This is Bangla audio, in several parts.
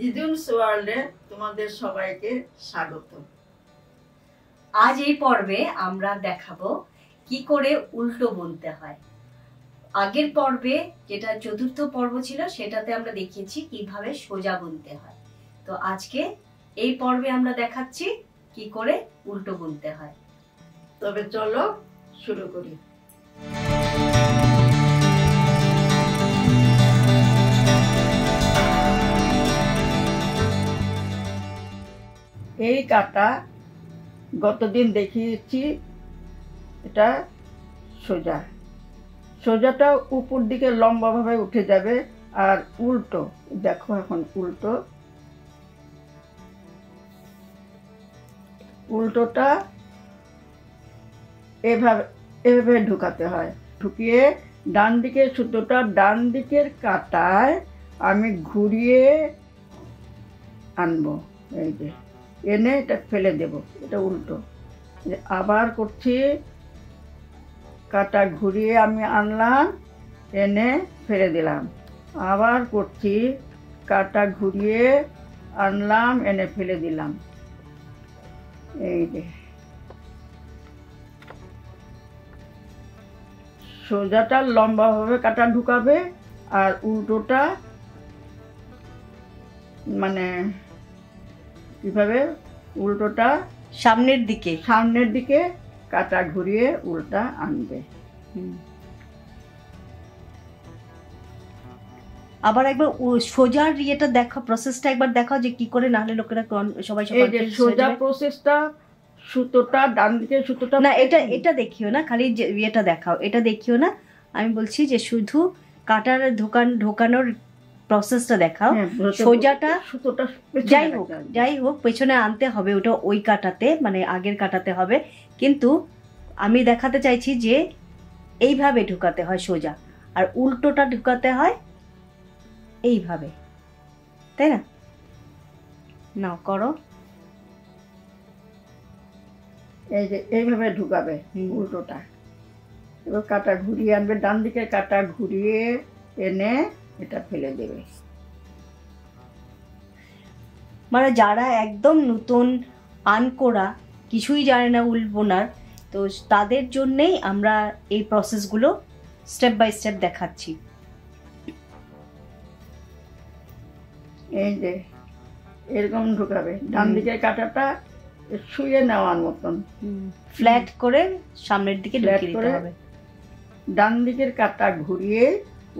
দিদুনস ওয়ার্ল্ডে তোমাদের সবাইকে স্বাগত। আজ এই পর্বে আমরা দেখাবো কি করে উল্টো বুনতে হয়। আগের পর্বে যেটা চতুর্থ পর্ব ছিল সেটাতে আমরা দেখিয়েছি কিভাবে সোজা বুনতে হয়। তো আজকে এই পর্বে আমরা দেখাচ্ছি কি করে উল্টো বুনতে হয়। তবে চলো শুরু করি। এই কাটা গতদিন দেখিয়েছি, এটা সোজা। সোজাটা উপর দিকে লম্বাভাবে উঠে যাবে, আর উল্টো দেখো, এখন উল্টো, উল্টোটা এভাবে এভাবে ঢুকাতে হয়। ঢুকিয়ে ডান দিকে সুতোটা ডান দিকের কাটায় আমি ঘুরিয়ে আনবো, এই যে এনে এটা ফেলে দেব, এটা উল্টো। আবার করছি, কাটা ঘুরিয়ে আমি আনলাম, এনে ফেলে দিলাম। আবার করছি, কাটা ঘুরিয়ে আনলাম, এনে ফেলে দিলাম। এই যে সোজাটা লম্বাভাবে কাটা ঢুকাবে, আর উল্টোটা মানে কিভাবে, উল্টোটা সামনের দিকে কাটা ঘুরিয়ে উল্টা আনবে। আবার একবার সোজার ইয়েটা দেখো, প্রসেসটা একবার দেখাও যে কি করে, নাহলে লোকেরা সবাই এই যে সোজা প্রসেসটা, সুতোটা ডান দিকে, সুতোটা না, এটা দেখিও না, খালি যে ইয়েটা দেখাও, এটা দেখিও না। আমি বলছি যে শুধু কাটার ঢোকানোর প্রসেসটা দেখাও। সোজাটা সুতোটা যাই হোক পেছনে আনতে হবে, ওটা ওই কাটাতে, মানে আগের কাটাতে হবে। কিন্তু আমি দেখাতে চাইছি যে এইভাবে ঢুকাতে হয় সোজা, আর উল্টোটা ঢুকাতে হয় এইভাবে, তাই না? নাও করো। এই যে এইভাবে ঢুকাবে উল্টোটা, এবার কাটা ঘুরিয়ে আনবে, ডান দিকের কাটা ঘুরিয়ে এনে এটা ফেলে দেবে। মানে যারা একদম নতুন আনকোরা, কিছুই জানে না উল বোনার, তো তাদের জন্যেই আমরা এই প্রসেসগুলো স্টেপ বাই স্টেপ দেখাচ্ছি। এই যে এরকম ঢুকাবে, ডান দিকের কাটাটা শুয়ে নেওয়ার মতন ফ্ল্যাট করে সামনের দিকে ঢুকিয়ে দিতে হবে। ডান দিকের কাটা ঘুরিয়ে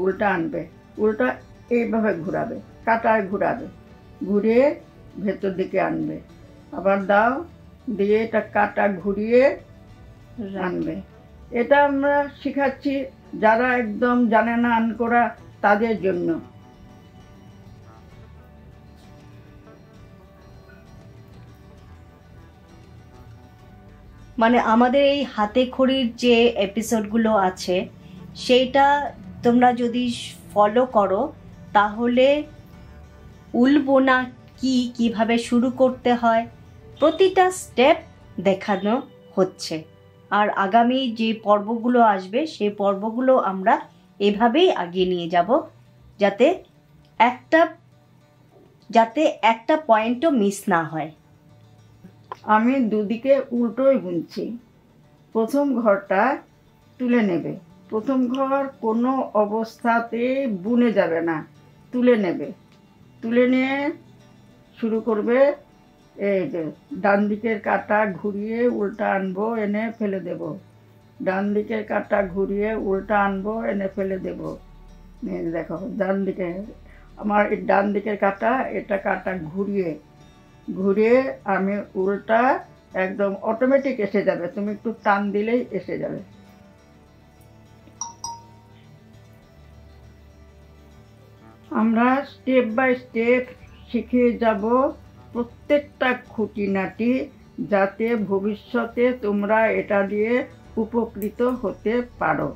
উল্টা আনবে, উল্টা এইভাবে ঘুরাবে, কাটায় ঘুরাবে, ঘুরিয়ে ভেতর দিকে আনবে, আবার দাও দিয়ে এটা কাটা ঘুরিয়ে আনবে। এটা আমরা শিখাচ্ছি যারা একদম জানে না আনকোরা, তাদের জন্য। মানে আমাদের এই হাতে খড়ির যে এপিসোডগুলো আছে, সেইটা তোমরা যদি ফলো করো তাহলে উল বোনা কিভাবে শুরু করতে হয় প্রতিটা স্টেপ দেখানো হচ্ছে। আর আগামী যে পর্বগুলো আসবে সেই পর্বগুলো আমরা এভাবেই এগিয়ে নিয়ে যাব, যাতে একটা পয়েন্টও মিস না হয়। আমি দুদিকে উল্টোই বুনছি। প্রথম ঘরটা তুলে নেবে, প্রথম ঘর কোনো অবস্থাতে বুনে যাবে না, তুলে নেবে। তুলে নিয়ে শুরু করবে, এই যে ডান দিকের কাটা ঘুরিয়ে উল্টা আনবো, এনে ফেলে দেব। ডান দিকের কাটা ঘুরিয়ে উল্টা আনবো, এনে ফেলে দেব। দেখো ডান দিকে আমার ডান দিকের কাটা, এটা কাটা ঘুরিয়ে আমি উল্টা একদম অটোমেটিক এসে যাবে, তুমি একটু টান দিলেই এসে যাবে। আমরা স্টেপ বাই স্টেপ শিখে যাব প্রত্যেকটা খুঁটিনাটি, যাতে ভবিষ্যতে তোমরা এটা দিয়ে উপকৃত হতে পারো।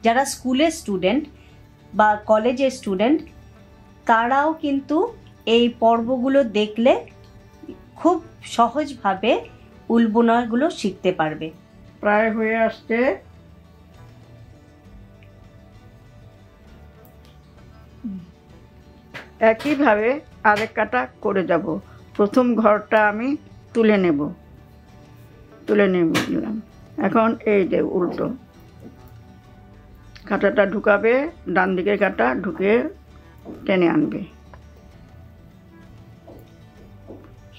যারা স্কুলের স্টুডেন্ট বা কলেজের স্টুডেন্ট, তারাও কিন্তু এই পর্বগুলো দেখলে খুব সহজভাবে উল বোনাগুলো শিখতে পারবে। প্রায় হয়ে আসছে। একইভাবে আরেক কাটা করে যাব। প্রথম ঘরটা আমি তুলে নিলাম। এখন এই যে উল্টো কাঁটাটা ঢুকাবে, ডান দিকের কাঁটা ঢুকে টেনে আনবে,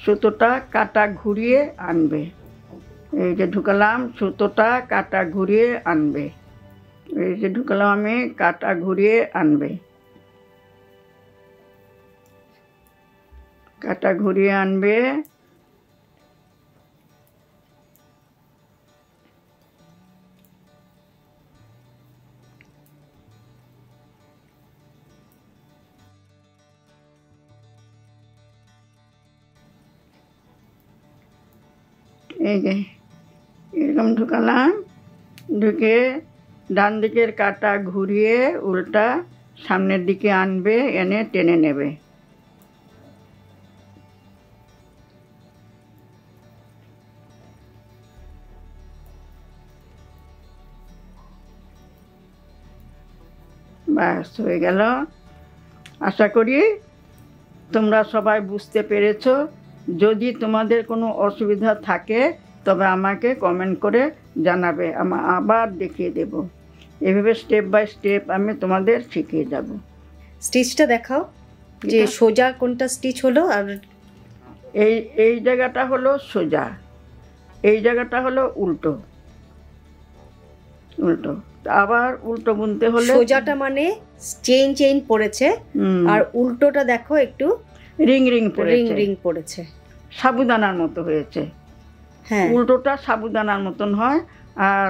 সুতোটা কাঁটা ঘুরিয়ে আনবে। এই যে ঢুকালাম, সুতোটা কাঁটা ঘুরিয়ে আনবে। এই যে ঢুকালাম আমি, কাঁটা ঘুরিয়ে আনবে, কাঁটা ঘুরিয়ে আনবে। এই যে এরকম ঢুকালাম, ঢুকে ডান দিকের কাঁটা ঘুরিয়ে উল্টা সামনের দিকে আনবে, এনে টেনে নেবে। ব্যাস হয়ে গেল। আশা করি তোমরা সবাই বুঝতে পেরেছো। যদি তোমাদের কোনো অসুবিধা থাকে তবে আমাকে কমেন্ট করে জানাবে, আমি আবার দেখিয়ে দেব। এভাবে স্টেপ বাই স্টেপ আমি তোমাদের শিখিয়ে যাব। স্টিচটা দেখাও যে সোজা কোনটা স্টিচ হলো, আর এই জায়গাটা হলো সোজা, এই জায়গাটা হলো উল্টো। আবার উল্টো বুনতে হলে সোজাটা মানে চেইন পড়েছে, আর উল্টোটা দেখো একটু রিং পড়েছে, সাবুদানার মতো হয়েছে। হ্যাঁ, উল্টোটা সাবুদানার মতন হয়, আর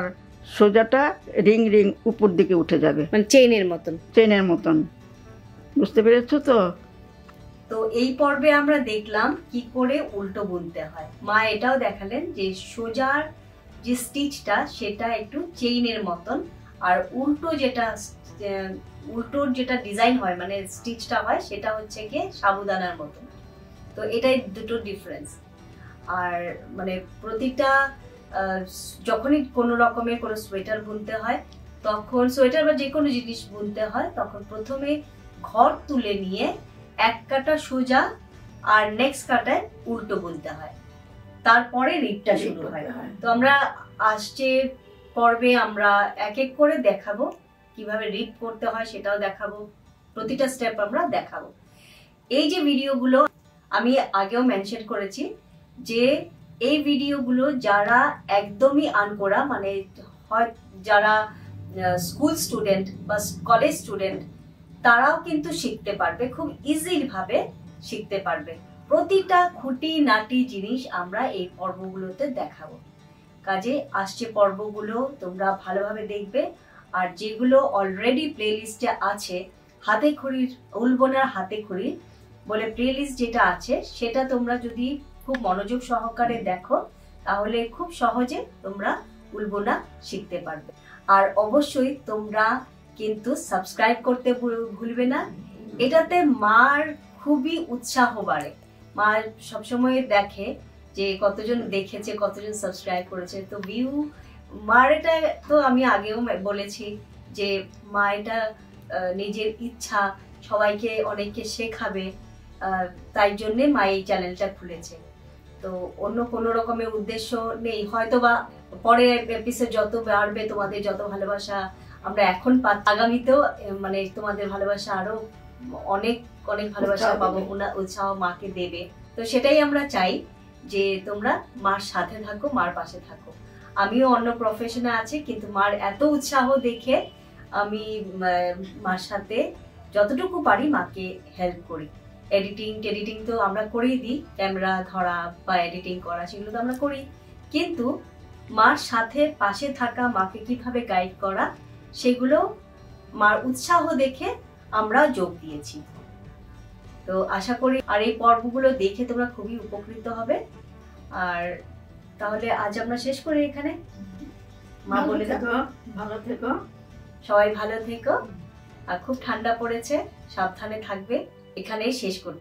সোজাটা রিং উপর দিকে উঠে যাবে, মানে চেইনের মতন। বুঝতে পেরেছো তো? তো এই পর্বে আমরা দেখলাম কি করে উল্টো বুনতে হয়। মা এটাও দেখালেন যে সোজার যে স্টিচটা সেটা একটু চেইনের মতন, আর উল্টোর যেটা ডিজাইন হয় মানে স্টিচটা হয় সেটা হচ্ছে গিয়ে সাবুদানার মতন। তো এটাই দুটো ডিফারেন্স। আর মানে প্রতিটা যখনই কোনো রকমের কোনো সোয়েটার বুনতে হয়, তখন সোয়েটার বা যে কোনো জিনিস বুনতে হয়, তখন প্রথমে ঘর তুলে নিয়ে এক কাটা সোজা আর নেক্সট কাটায় উল্টো বুনতে হয়, তারপরে রিপটা শুরু হয়। তো আমরা আসছে পর্বে আমরা এক এক করে দেখাবো কিভাবে রিপ করতে হয়, সেটাও দেখাবো, প্রতিটা স্টেপ আমরা দেখাবো। এই যে ভিডিওগুলো আমি আগেও মেনশন করেছি যে এই ভিডিওগুলো যারা একদমই আনকোরা, মানে হয় যারা স্কুল স্টুডেন্ট বা কলেজ স্টুডেন্ট, তারাও কিন্তু শিখতে পারবে, খুব ইজিলি ভাবে শিখতে পারবে। প্রতিটা খুঁটি নাটি জিনিস আমরা এই পর্বগুলোতে দেখাবো। কাজে আসছে পর্বগুলো তোমরা ভালোভাবে দেখবে। আর যেগুলো অলরেডি প্লে লিস্টে আছে, হাতে খড়ির উল বোনার হাতে খড়ি বলে প্লে লিস্ট যেটা আছে, সেটা তোমরা যদি খুব মনোযোগ সহকারে দেখো তাহলে খুব সহজে তোমরা উল বোনা শিখতে পারবে। আর অবশ্যই তোমরা কিন্তু সাবস্ক্রাইব করতে ভুলবে না, এটাতে মার খুবই উৎসাহ বাড়ে। মা সবসময় দেখে যে কতজন দেখেছে, কতজন সাবস্ক্রাইব করেছে। তো ভিউ মার এটা তো আমি আগেও বলেছি যে মা এটা নিজের ইচ্ছা, সবাইকে অনেককে শেখাবে, তাই জন্যে মা এই চ্যানেলটা খুলেছে। তো অন্য কোনো রকমের উদ্দেশ্য নেই। হয়তো বা পরের এপিসোড যত বাড়বে, তোমাদের যত ভালোবাসা আমরা এখন আগামীতেও মানে তোমাদের ভালোবাসা আরো অনেক অনেক ভালোবাসা পাবো, উৎসাহ মাকে দেবে। তো সেটাই আমরা চাই যে তোমরা মার সাথে থাকো, মার পাশে থাকো। আমিও অন্য প্রফেশনে আছি, কিন্তু মার এত উৎসাহ দেখে আমি মার সাথে যতটুকু পারি মাকে হেল্প করি। এডিটিং তো আমরা করেই দিই, ক্যামেরা ধরা বা এডিটিং করা সেগুলো তো আমরা করি, কিন্তু মার সাথে পাশে থাকা, মাকে কিভাবে গাইড করা, সেগুলো মার উৎসাহ দেখে আমরা যোগ দিয়েছি। তো আশা করি আর এই পর্বগুলো দেখে তোমরা খুবই উপকৃত হবে। আর তাহলে আজ আমরা শেষ করি এখানে। মা বলে দাও, ভালো থেকো, সবাই ভালো থেকো। আর খুব ঠান্ডা পড়েছে, সাবধানে থাকবে। এখানেই শেষ করব।